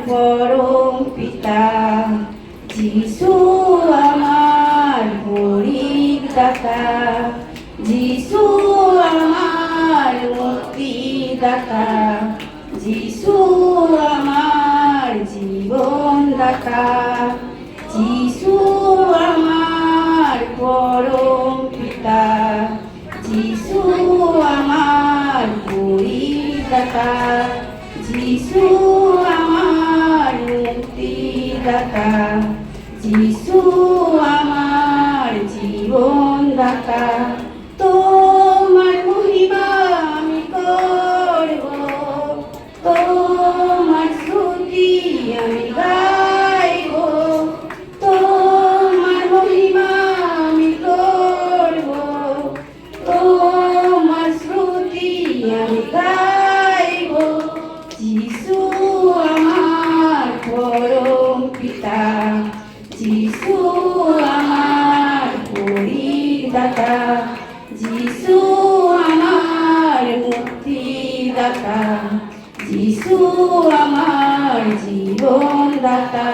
পরম পিতা, যিশু আমার পরিত্রাতা, যিশু আমার মুক্তিদাতা, যিশু আমার জীবনদাতা, যিশু আমার পরম পিতা, যিশু আমার পরিত্রাতা, যিশু আমার মুক্তিদাতা, যিশু আমার জীবনদাতা। তোমার মহিমা আমি করব, তোমার স্তুতি আমি গাইব, তোমার মহিমা আমি করব, তোমার স্তুতি আমি গাইব। যিশু আমার পরম পিতা, যিশু আমার পরিত্রাতা, যিশু আমার মুক্তিদাতা, যিশু আমার জীবনদাতা।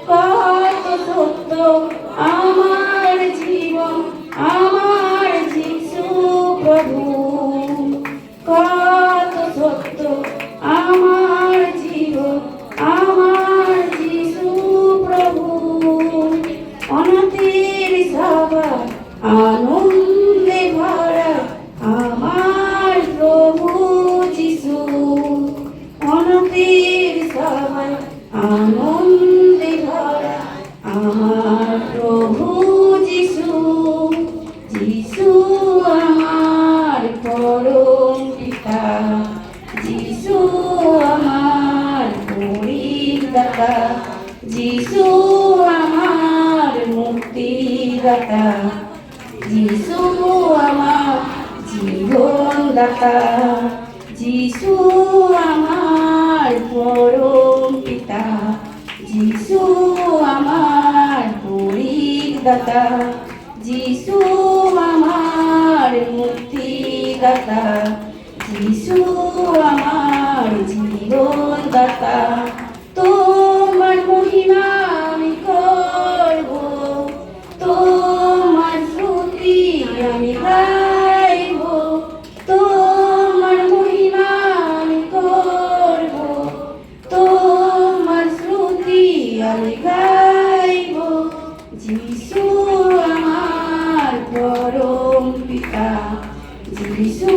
কত সত্য আমার জীবন, আমার যিশু প্রভু, কত সত্য আমার জীবন, আমার যিশু প্রভু। অনাথের সভা আনন্দে ভরা আমার প্রভু যিশু, অনাথের সভা আনন্দে ভরা আমার প্রভু যিশু। যিশু আমার পরম পিতা, যিশু আমার পরিত্রাতা, যিশু আমার মুক্তিদাতা, যিশু আমার জীবনদাতা, যিশু আমার পরম পিতা, যিশু আমার পরিত্রাতা, যিশু আমার মুক্তিদাতা, যিশু আমার জীবনদাতা। তোমার মহিমা আমি করব, তোমার স্তুতি আমি গাইব, তোমার মহিমা আমি করব, তোমার স্তুতি আমি গাইব। যিশু আমার পরম পিতা, যিশু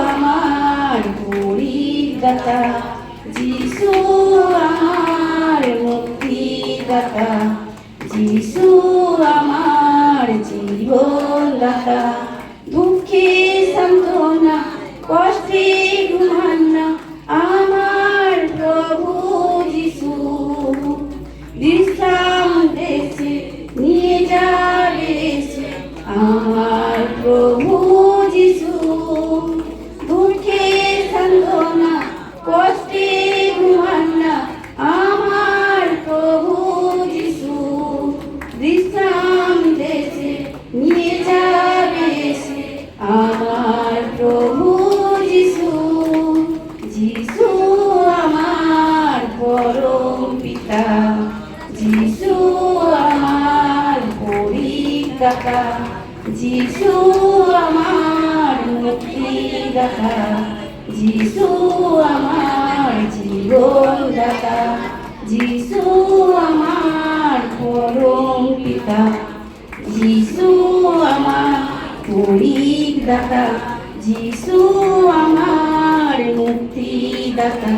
আমার পরিত্রাতা, যিশু আমার মুক্তিদাতা, যিশু আমার জীবনদাতা। দুঃখে সান্ত্বনা, কষ্টে ঘুমান্না আমার প্রভু যিশু, বিশ্রাম দেশে নিয়ে যাবে সে আমার প্রভু যিশু। দুঃখে সান্ত্বনা, কষ্টে ঘুমান্না আমার প্রভু যিশু, বিশ্রাম দেশে নিয়ে যাবে সে আমার প্রভু যিশু। যিশু আমার পরম পিতা, যিশু আমার পরিত্রাতা, যিশু আমার মুক্তিদাতা, যিশু আমার জীবনদাতা, যিশু আমার পরম পিতা, যিশু আমার পরিত্রাতা, যিশু আমার মুক্তিদাতা,